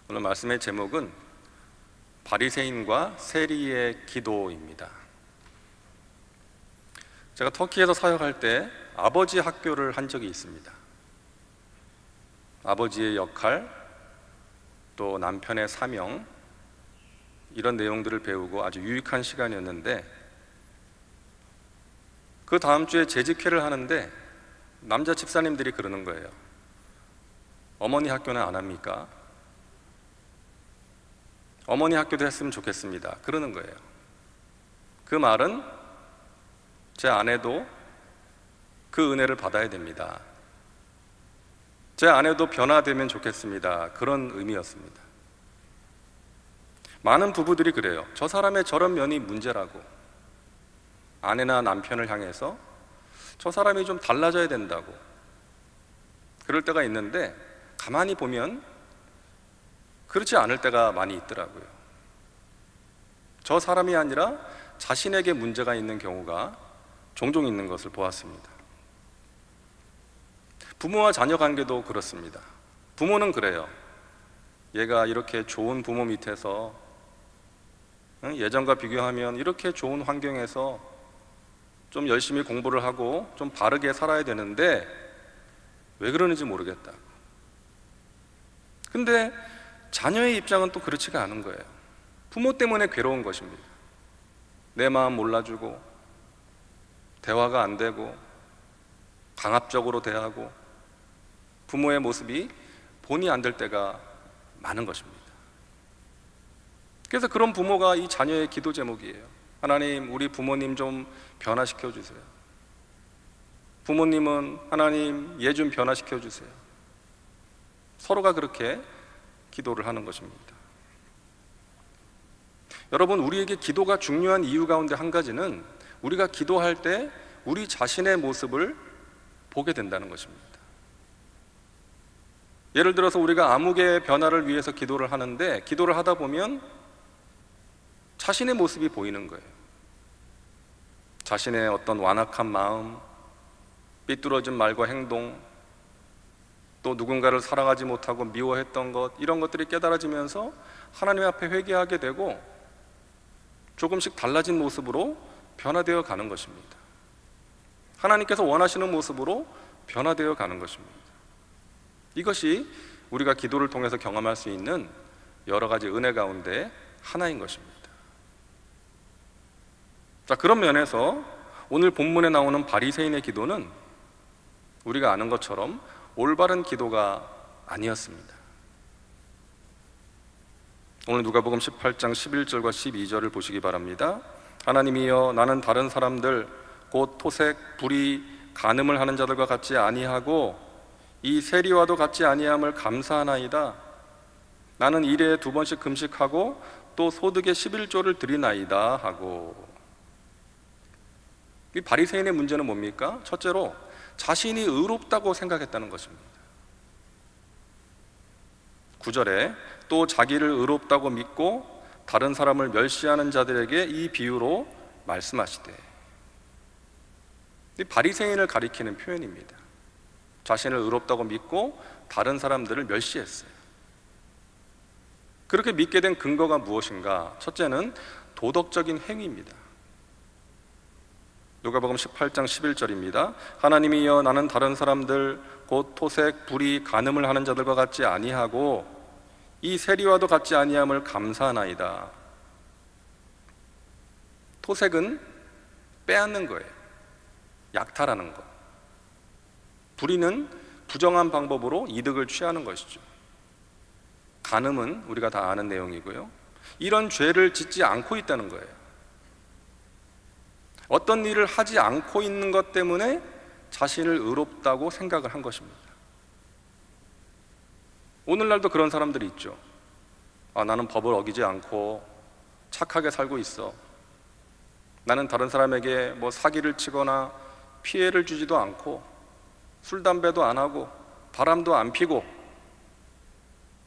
오늘 말씀의 제목은 바리새인과 세리의 기도입니다. 제가 터키에서 사역할 때 아버지 학교를 한 적이 있습니다. 아버지의 역할, 또 남편의 사명, 이런 내용들을 배우고 아주 유익한 시간이었는데, 그 다음 주에 재직회를 하는데 남자 집사님들이 그러는 거예요. 어머니 학교는 안 합니까? 어머니 학교도 했으면 좋겠습니다. 그러는 거예요. 그 말은 제 아내도 그 은혜를 받아야 됩니다. 제 아내도 변화되면 좋겠습니다. 그런 의미였습니다. 많은 부부들이 그래요. 저 사람의 저런 면이 문제라고, 아내나 남편을 향해서 저 사람이 좀 달라져야 된다고 그럴 때가 있는데, 가만히 보면 그렇지 않을 때가 많이 있더라고요. 저 사람이 아니라 자신에게 문제가 있는 경우가 종종 있는 것을 보았습니다. 부모와 자녀 관계도 그렇습니다. 부모는 그래요. 얘가 이렇게 좋은 부모 밑에서, 예전과 비교하면 이렇게 좋은 환경에서 좀 열심히 공부를 하고 좀 바르게 살아야 되는데 왜 그러는지 모르겠다. 근데 자녀의 입장은 또 그렇지가 않은 거예요. 부모 때문에 괴로운 것입니다. 내 마음 몰라주고, 대화가 안 되고, 강압적으로 대하고, 부모의 모습이 본의 안 될 때가 많은 것입니다. 그래서 그런 부모가 이 자녀의 기도 제목이에요. 하나님, 우리 부모님 좀 변화시켜 주세요. 부모님은 하나님, 얘 좀 변화시켜 주세요. 서로가 그렇게 기도를 하는 것입니다. 여러분, 우리에게 기도가 중요한 이유 가운데 한 가지는 우리가 기도할 때 우리 자신의 모습을 보게 된다는 것입니다. 예를 들어서 우리가 아무개의 변화를 위해서 기도를 하는데, 기도를 하다 보면 자신의 모습이 보이는 거예요. 자신의 어떤 완악한 마음, 삐뚤어진 말과 행동, 또 누군가를 사랑하지 못하고 미워했던 것, 이런 것들이 깨달아지면서 하나님 앞에 회개하게 되고 조금씩 달라진 모습으로 변화되어 가는 것입니다. 하나님께서 원하시는 모습으로 변화되어 가는 것입니다. 이것이 우리가 기도를 통해서 경험할 수 있는 여러 가지 은혜 가운데 하나인 것입니다. 자, 그런 면에서 오늘 본문에 나오는 바리새인의 기도는 우리가 아는 것처럼 올바른 기도가 아니었습니다. 오늘 누가복음 18장 11절과 12절을 보시기 바랍니다. 하나님이여, 나는 다른 사람들 곧 토색, 불의, 간음을 하는 자들과 같지 아니하고 이 세리와도 같지 아니함을 감사하나이다. 나는 일에 2번씩 금식하고 또 소득의 11조를 드리나이다 하고. 이 바리새인의 문제는 뭡니까? 첫째로 자신이 의롭다고 생각했다는 것입니다. 9절에 또 자기를 의롭다고 믿고 다른 사람을 멸시하는 자들에게 이 비유로 말씀하시되. 이 바리새인을 가리키는 표현입니다. 자신을 의롭다고 믿고 다른 사람들을 멸시했어요. 그렇게 믿게 된 근거가 무엇인가? 첫째는 도덕적인 행위입니다. 누가복음 18장 11절입니다. 하나님이여, 나는 다른 사람들 곧 토색, 불의, 간음을 하는 자들과 같지 아니하고 이 세리와도 같지 아니함을 감사하나이다. 토색은 빼앗는 거예요. 약탈하는 것. 불의는 부정한 방법으로 이득을 취하는 것이죠. 간음은 우리가 다 아는 내용이고요. 이런 죄를 짓지 않고 있다는 거예요. 어떤 일을 하지 않고 있는 것 때문에 자신을 의롭다고 생각을 한 것입니다. 오늘날도 그런 사람들이 있죠. 나는 법을 어기지 않고 착하게 살고 있어. 나는 다른 사람에게 사기를 치거나 피해를 주지도 않고 술, 담배도 안 하고 바람도 안 피고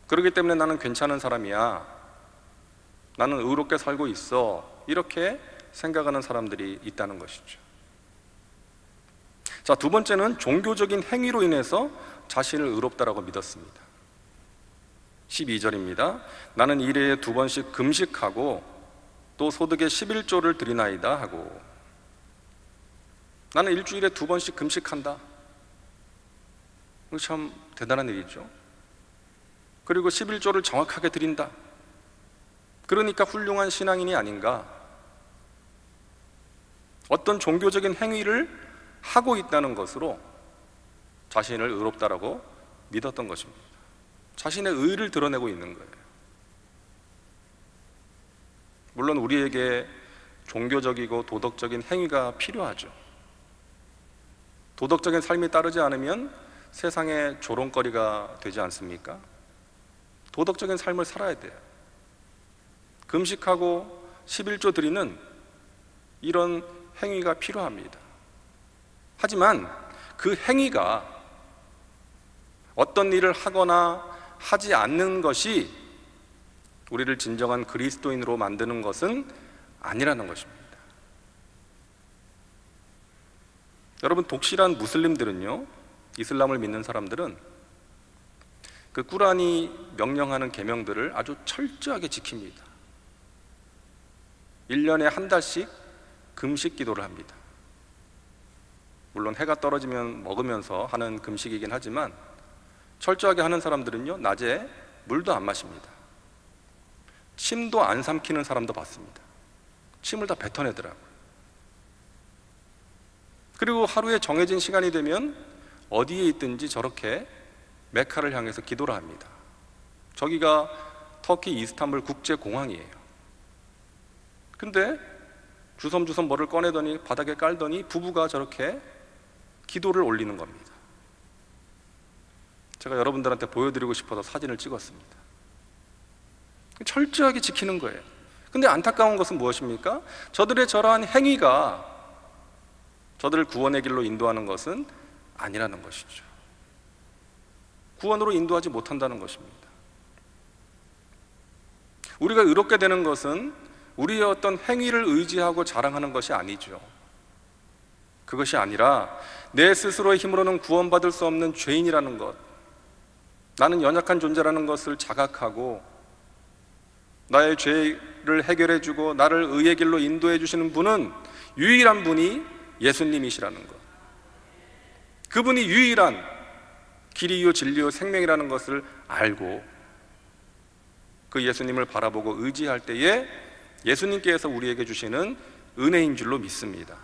그렇기 때문에 나는 괜찮은 사람이야. 나는 의롭게 살고 있어. 이렇게 생각하는 사람들이 있다는 것이죠. 자, 두 번째는 종교적인 행위로 인해서 자신을 의롭다라고 믿었습니다. 12절입니다. 나는 일해에 2번씩 금식하고 또 소득의 11조를 드리나이다 하고, 나는 일주일에 2번씩 금식한다. 이거 참 대단한 일이죠. 그리고 11조를 정확하게 드린다. 그러니까 훌륭한 신앙인이 아닌가. 어떤 종교적인 행위를 하고 있다는 것으로 자신을 의롭다라고 믿었던 것입니다. 자신의 의를 드러내고 있는 거예요. 물론 우리에게 종교적이고 도덕적인 행위가 필요하죠. 도덕적인 삶이 따르지 않으면 세상의 조롱거리가 되지 않습니까? 도덕적인 삶을 살아야 돼요. 금식하고 11조 드리는 이런 행위가 필요합니다. 하지만 그 행위가 어떤 일을 하거나 하지 않는 것이 우리를 진정한 그리스도인으로 만드는 것은 아니라는 것입니다. 여러분, 독실한 무슬림들은요, 이슬람을 믿는 사람들은 그 꾸란이 명령하는 계명들을 아주 철저하게 지킵니다. 1년에 한 달씩 금식 기도를 합니다. 물론 해가 떨어지면 먹으면서 하는 금식이긴 하지만 철저하게 하는 사람들은요, 낮에 물도 안 마십니다. 침도 안 삼키는 사람도 봤습니다. 침을 다 뱉어내더라고요. 그리고 하루에 정해진 시간이 되면 어디에 있든지 저렇게 메카를 향해서 기도를 합니다. 저기가 터키 이스탄불 국제공항이에요. 근데 주섬주섬 뭐를 꺼내더니 바닥에 깔더니 부부가 저렇게 기도를 올리는 겁니다. 제가 여러분들한테 보여드리고 싶어서 사진을 찍었습니다. 철저하게 지키는 거예요. 근데 안타까운 것은 무엇입니까? 저들의 저러한 행위가 저들을 구원의 길로 인도하는 것은 아니라는 것이죠. 구원으로 인도하지 못한다는 것입니다. 우리가 의롭게 되는 것은 우리의 어떤 행위를 의지하고 자랑하는 것이 아니죠. 그것이 아니라 내 스스로의 힘으로는 구원받을 수 없는 죄인이라는 것, 나는 연약한 존재라는 것을 자각하고 나의 죄를 해결해주고 나를 의의 길로 인도해 주시는 분은 유일한 분이 예수님이시라는 것, 그분이 유일한 길이요 진리요 생명이라는 것을 알고 그 예수님을 바라보고 의지할 때에 예수님께서 우리에게 주시는 은혜인 줄로 믿습니다.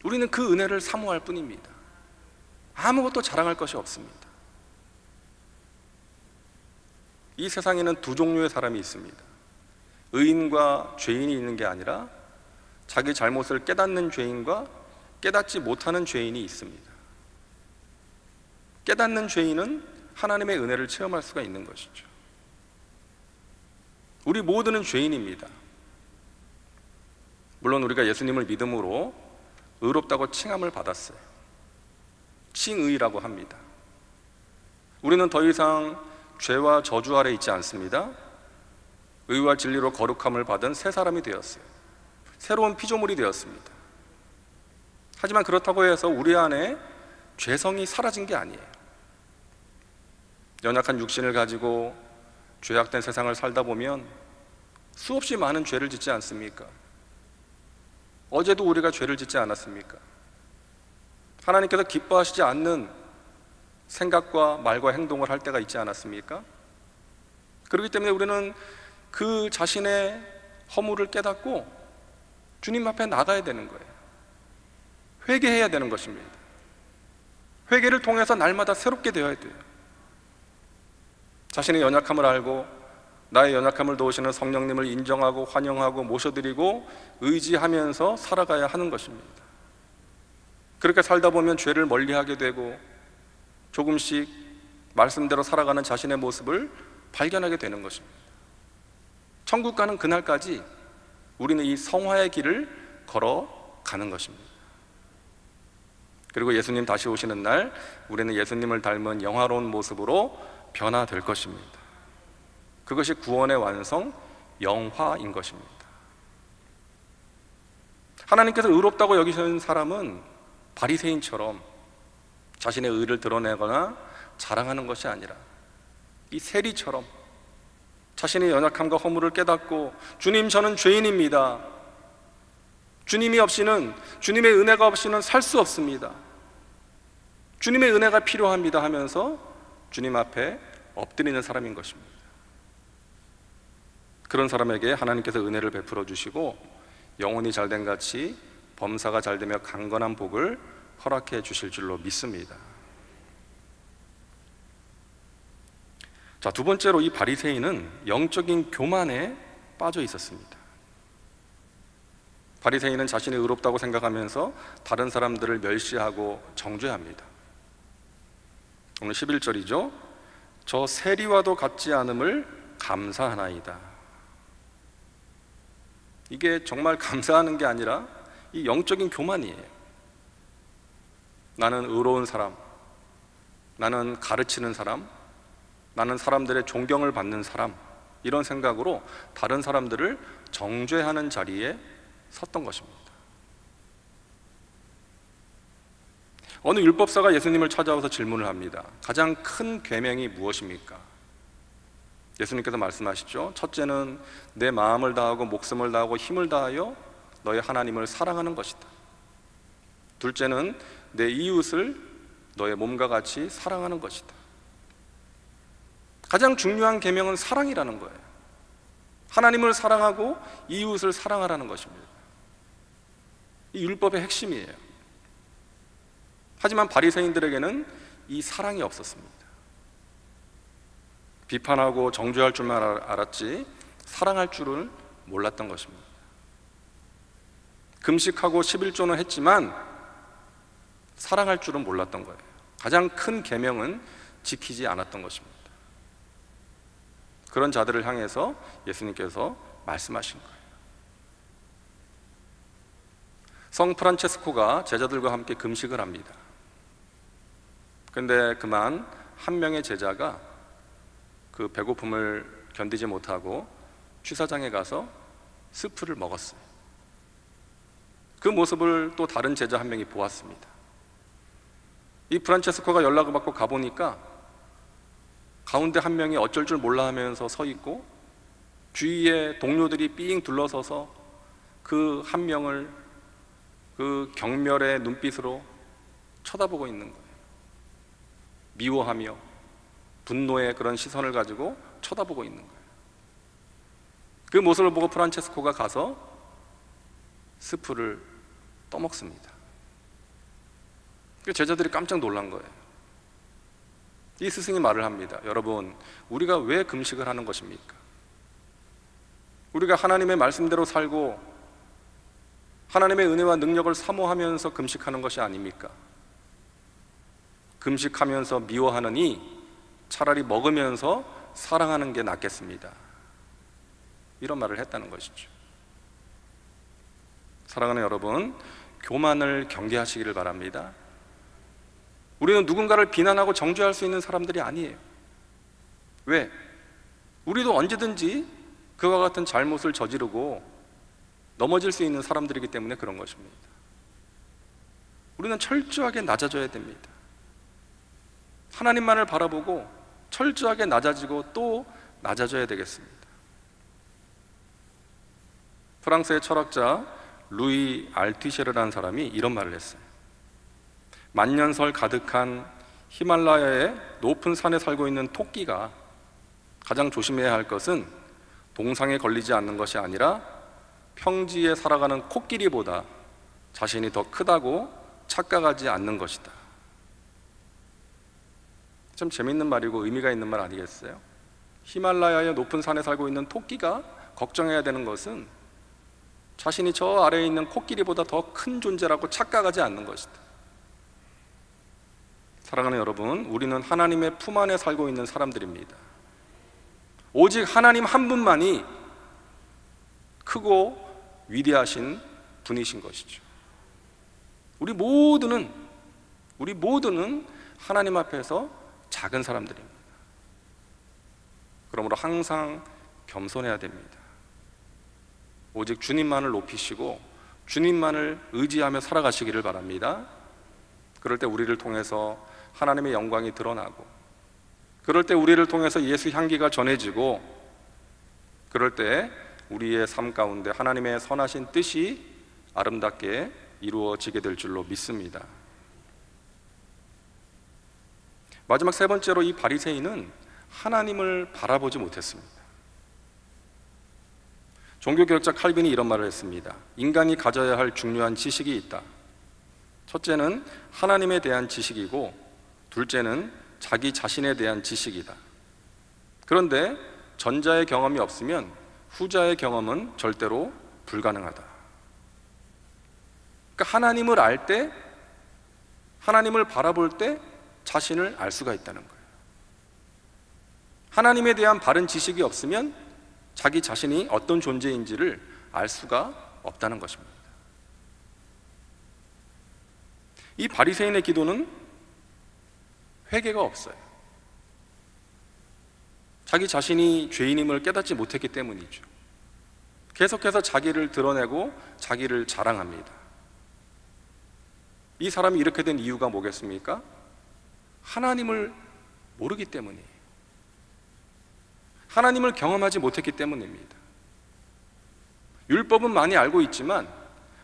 우리는 그 은혜를 사모할 뿐입니다. 아무것도 자랑할 것이 없습니다. 이 세상에는 두 종류의 사람이 있습니다. 의인과 죄인이 있는 게 아니라 자기 잘못을 깨닫는 죄인과 깨닫지 못하는 죄인이 있습니다. 깨닫는 죄인은 하나님의 은혜를 체험할 수가 있는 것이죠. 우리 모두는 죄인입니다. 물론 우리가 예수님을 믿음으로 의롭다고 칭함을 받았어요. 칭의라고 합니다. 우리는 더 이상 죄와 저주 아래 있지 않습니다. 의와 진리로 거룩함을 받은 새 사람이 되었어요. 새로운 피조물이 되었습니다. 하지만 그렇다고 해서 우리 안에 죄성이 사라진 게 아니에요. 연약한 육신을 가지고 죄악된 세상을 살다 보면 수없이 많은 죄를 짓지 않습니까? 어제도 우리가 죄를 짓지 않았습니까? 하나님께서 기뻐하시지 않는 생각과 말과 행동을 할 때가 있지 않았습니까? 그렇기 때문에 우리는 그 자신의 허물을 깨닫고 주님 앞에 나가야 되는 거예요. 회개해야 되는 것입니다. 회개를 통해서 날마다 새롭게 되어야 돼요. 자신의 연약함을 알고 나의 연약함을 도우시는 성령님을 인정하고 환영하고 모셔드리고 의지하면서 살아가야 하는 것입니다. 그렇게 살다 보면 죄를 멀리하게 되고 조금씩 말씀대로 살아가는 자신의 모습을 발견하게 되는 것입니다. 천국 가는 그날까지 우리는 이 성화의 길을 걸어가는 것입니다. 그리고 예수님 다시 오시는 날 우리는 예수님을 닮은 영화로운 모습으로 변화될 것입니다. 그것이 구원의 완성, 영화인 것입니다. 하나님께서 의롭다고 여기시는 사람은 바리새인처럼 자신의 의를 드러내거나 자랑하는 것이 아니라 이 세리처럼 자신의 연약함과 허물을 깨닫고 주님, 저는 죄인입니다. 주님이 없이는, 주님의 은혜가 없이는 살 수 없습니다. 주님의 은혜가 필요합니다 하면서 주님 앞에 엎드리는 사람인 것입니다. 그런 사람에게 하나님께서 은혜를 베풀어 주시고 영혼이 잘된 같이 범사가 잘되며 강건한 복을 허락해 주실 줄로 믿습니다. 자, 두 번째로 이 바리새인은 영적인 교만에 빠져 있었습니다. 바리새인은 자신이 의롭다고 생각하면서 다른 사람들을 멸시하고 정죄합니다. 오늘 11절이죠. 저 세리와도 같지 않음을 감사하나이다. 이게 정말 감사하는 게 아니라 이 영적인 교만이에요. 나는 의로운 사람, 나는 가르치는 사람, 나는 사람들의 존경을 받는 사람, 이런 생각으로 다른 사람들을 정죄하는 자리에 섰던 것입니다. 어느 율법사가 예수님을 찾아와서 질문을 합니다. 가장 큰 계명이 무엇입니까? 예수님께서 말씀하시죠. 첫째는 내 마음을 다하고 목숨을 다하고 힘을 다하여 너의 하나님을 사랑하는 것이다. 둘째는 내 이웃을 너의 몸과 같이 사랑하는 것이다. 가장 중요한 계명은 사랑이라는 거예요. 하나님을 사랑하고 이웃을 사랑하라는 것입니다. 이 율법의 핵심이에요. 하지만 바리새인들에게는 이 사랑이 없었습니다. 비판하고 정죄할 줄만 알았지 사랑할 줄을 몰랐던 것입니다. 금식하고 11조는 했지만 사랑할 줄은 몰랐던 거예요. 가장 큰 계명은 지키지 않았던 것입니다. 그런 자들을 향해서 예수님께서 말씀하신 거예요. 성 프란체스코가 제자들과 함께 금식을 합니다. 그런데 그만 한 명의 제자가 그 배고픔을 견디지 못하고 취사장에 가서 스프를 먹었어요. 그 모습을 또 다른 제자 한 명이 보았습니다. 이 프란체스코가 연락을 받고 가보니까 가운데 한 명이 어쩔 줄 몰라 하면서 서 있고 주위에 동료들이 삥 둘러서서 그 한 명을 그 경멸의 눈빛으로 쳐다보고 있는 거예요. 미워하며 분노의 그런 시선을 가지고 쳐다보고 있는 거예요. 그 모습을 보고 프란체스코가 가서 스프를 떠먹습니다. 제자들이 깜짝 놀란 거예요. 이 스승이 말을 합니다. 여러분, 우리가 왜 금식을 하는 것입니까? 우리가 하나님의 말씀대로 살고 하나님의 은혜와 능력을 사모하면서 금식하는 것이 아닙니까? 금식하면서 미워하느니 차라리 먹으면서 사랑하는 게 낫겠습니다. 이런 말을 했다는 것이죠. 사랑하는 여러분, 교만을 경계하시기를 바랍니다. 우리는 누군가를 비난하고 정죄할 수 있는 사람들이 아니에요. 왜? 우리도 언제든지 그와 같은 잘못을 저지르고 넘어질 수 있는 사람들이기 때문에 그런 것입니다. 우리는 철저하게 낮아져야 됩니다. 하나님만을 바라보고 철저하게 낮아지고 또 낮아져야 되겠습니다. 프랑스의 철학자 루이 알투셰르라는 사람이 이런 말을 했어요. 만년설 가득한 히말라야의 높은 산에 살고 있는 토끼가 가장 조심해야 할 것은 동상에 걸리지 않는 것이 아니라 평지에 살아가는 코끼리보다 자신이 더 크다고 착각하지 않는 것이다. 참 재밌는 말이고 의미가 있는 말 아니겠어요? 히말라야의 높은 산에 살고 있는 토끼가 걱정해야 되는 것은 자신이 저 아래에 있는 코끼리보다 더 큰 존재라고 착각하지 않는 것이다. 사랑하는 여러분, 우리는 하나님의 품 안에 살고 있는 사람들입니다. 오직 하나님 한 분만이 크고 위대하신 분이신 것이죠. 우리 모두는 하나님 앞에서 작은 사람들입니다. 그러므로 항상 겸손해야 됩니다. 오직 주님만을 높이시고 주님만을 의지하며 살아가시기를 바랍니다. 그럴 때 우리를 통해서 하나님의 영광이 드러나고 그럴 때 우리를 통해서 예수 향기가 전해지고, 그럴 때 우리의 삶 가운데 하나님의 선하신 뜻이 아름답게 이루어지게 될 줄로 믿습니다. 마지막 세 번째로, 이 바리새인은 하나님을 바라보지 못했습니다. 종교개혁자 칼빈이 이런 말을 했습니다. 인간이 가져야 할 중요한 지식이 있다. 첫째는 하나님에 대한 지식이고, 둘째는 자기 자신에 대한 지식이다. 그런데 전자의 경험이 없으면 후자의 경험은 절대로 불가능하다. 그러니까 하나님을 알 때, 하나님을 바라볼 때 자신을 알 수가 있다는 거예요. 하나님에 대한 바른 지식이 없으면 자기 자신이 어떤 존재인지를 알 수가 없다는 것입니다. 이 바리새인의 기도는 회개가 없어요. 자기 자신이 죄인임을 깨닫지 못했기 때문이죠. 계속해서 자기를 드러내고 자기를 자랑합니다. 이 사람이 이렇게 된 이유가 뭐겠습니까? 하나님을 모르기 때문이에요. 하나님을 경험하지 못했기 때문입니다. 율법은 많이 알고 있지만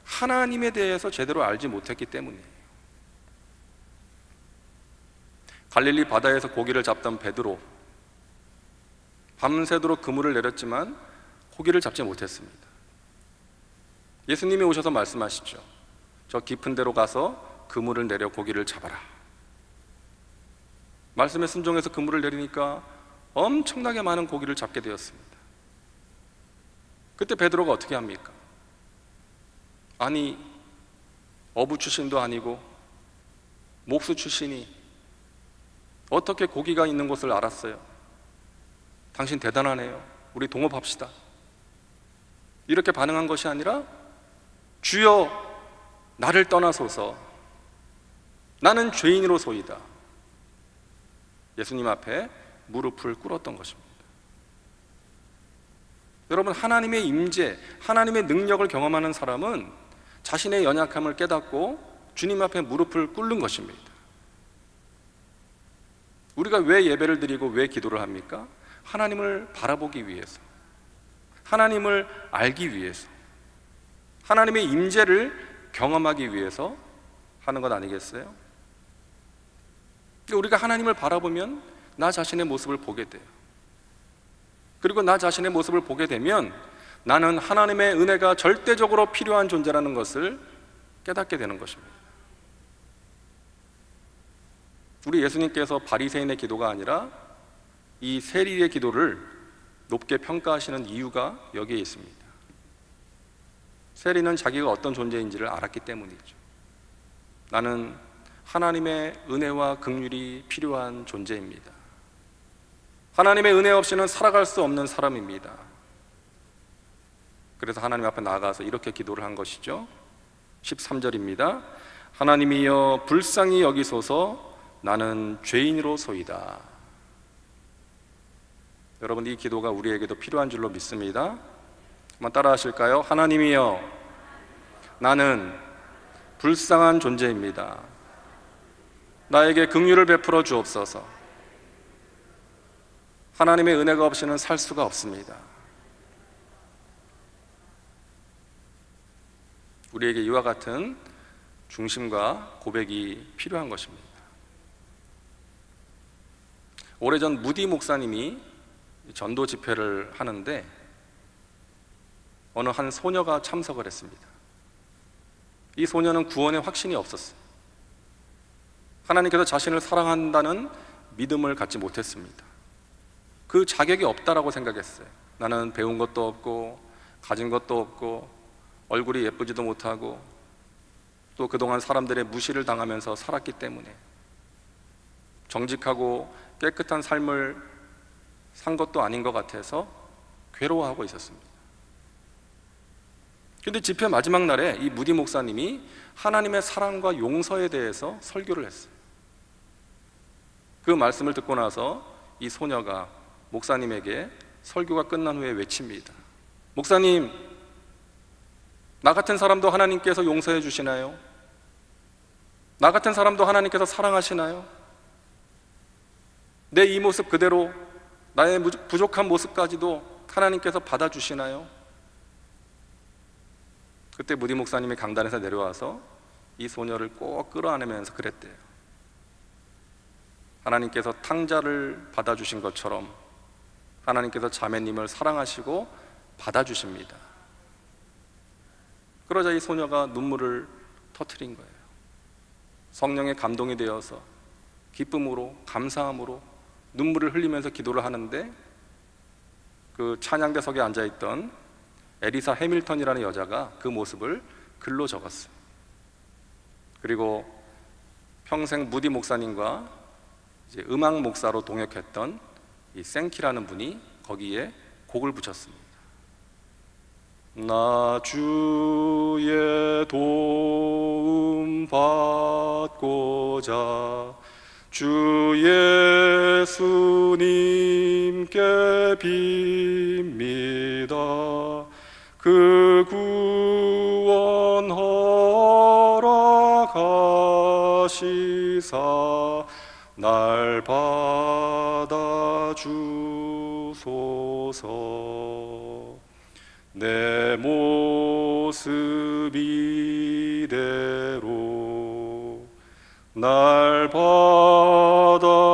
하나님에 대해서 제대로 알지 못했기 때문이에요. 갈릴리 바다에서 고기를 잡던 베드로, 밤새도록 그물을 내렸지만 고기를 잡지 못했습니다. 예수님이 오셔서 말씀하시죠. 저 깊은 데로 가서 그물을 내려 고기를 잡아라. 말씀에 순종해서 그물을 내리니까 엄청나게 많은 고기를 잡게 되었습니다. 그때 베드로가 어떻게 합니까? 아니, 어부 출신도 아니고 목수 출신이 어떻게 고기가 있는 곳을 알았어요? 당신 대단하네요. 우리 동업합시다. 이렇게 반응한 것이 아니라, 주여 나를 떠나소서, 나는 죄인으로소이다. 예수님 앞에 무릎을 꿇었던 것입니다. 여러분, 하나님의 임재, 하나님의 능력을 경험하는 사람은 자신의 연약함을 깨닫고 주님 앞에 무릎을 꿇는 것입니다. 우리가 왜 예배를 드리고 왜 기도를 합니까? 하나님을 바라보기 위해서, 하나님을 알기 위해서, 하나님의 임재를 경험하기 위해서 하는 것 아니겠어요? 우리가 하나님을 바라보면 나 자신의 모습을 보게 돼요. 그리고 나 자신의 모습을 보게 되면 나는 하나님의 은혜가 절대적으로 필요한 존재라는 것을 깨닫게 되는 것입니다. 우리 예수님께서 바리새인의 기도가 아니라 이 세리의 기도를 높게 평가하시는 이유가 여기에 있습니다. 세리는 자기가 어떤 존재인지를 알았기 때문이죠. 나는 하나님의 은혜와 긍휼이 필요한 존재입니다. 하나님의 은혜 없이는 살아갈 수 없는 사람입니다. 그래서 하나님 앞에 나아가서 이렇게 기도를 한 것이죠. 13절입니다. 하나님이여 불쌍히 여기소서, 나는 죄인으로소이다. 여러분, 이 기도가 우리에게도 필요한 줄로 믿습니다. 한번 따라 하실까요? 하나님이여, 나는 불쌍한 존재입니다. 나에게 긍휼을 베풀어 주옵소서. 하나님의 은혜가 없이는 살 수가 없습니다. 우리에게 이와 같은 중심과 고백이 필요한 것입니다. 오래전 무디 목사님이 전도 집회를 하는데 어느 한 소녀가 참석을 했습니다. 이 소녀는 구원의 확신이 없었어요. 하나님께서 자신을 사랑한다는 믿음을 갖지 못했습니다. 그 자격이 없다라고 생각했어요. 나는 배운 것도 없고 가진 것도 없고 얼굴이 예쁘지도 못하고 또 그동안 사람들의 무시를 당하면서 살았기 때문에 정직하고 깨끗한 삶을 산 것도 아닌 것 같아서 괴로워하고 있었습니다. 그런데 집회 마지막 날에 이 무디 목사님이 하나님의 사랑과 용서에 대해서 설교를 했어요. 그 말씀을 듣고 나서 이 소녀가 목사님에게 설교가 끝난 후에 외칩니다. 목사님, 나 같은 사람도 하나님께서 용서해 주시나요? 나 같은 사람도 하나님께서 사랑하시나요? 내 이 모습 그대로, 나의 부족한 모습까지도 하나님께서 받아주시나요? 그때 무디 목사님이 강단에서 내려와서 이 소녀를 꼭 끌어안으면서 그랬대요. 하나님께서 탕자를 받아주신 것처럼 하나님께서 자매님을 사랑하시고 받아주십니다. 그러자 이 소녀가 눈물을 터뜨린 거예요. 성령의 감동이 되어서 기쁨으로, 감사함으로 눈물을 흘리면서 기도를 하는데, 그 찬양대석에 앉아있던 에리사 해밀턴이라는 여자가 그 모습을 글로 적었어요. 그리고 평생 무디 목사님과 이제 음악 목사로 동역했던 이 생키라는 분이 거기에 곡을 붙였습니다. 나 주의 도움 받고자 주 예수님께 빕니다. 그 구원 허락하시사 날 받아주소서. 내 모습 이대로 날 받아주소서.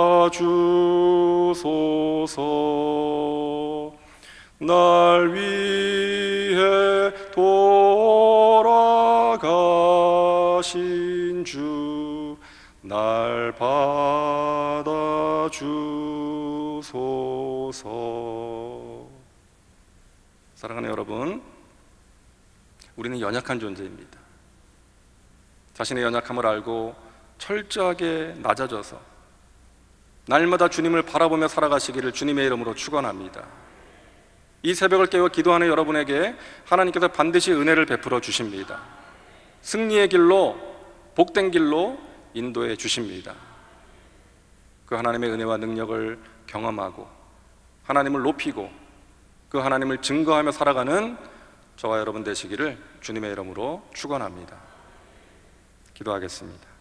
날 위해 돌아가신 주 날 받아주소서. 사랑하는 여러분, 우리는 연약한 존재입니다. 자신의 연약함을 알고 철저하게 낮아져서 날마다 주님을 바라보며 살아가시기를 주님의 이름으로 축원합니다. 이 새벽을 깨워 기도하는 여러분에게 하나님께서 반드시 은혜를 베풀어 주십니다. 승리의 길로, 복된 길로 인도해 주십니다. 그 하나님의 은혜와 능력을 경험하고 하나님을 높이고 그 하나님을 증거하며 살아가는 저와 여러분 되시기를 주님의 이름으로 축원합니다. 기도하겠습니다.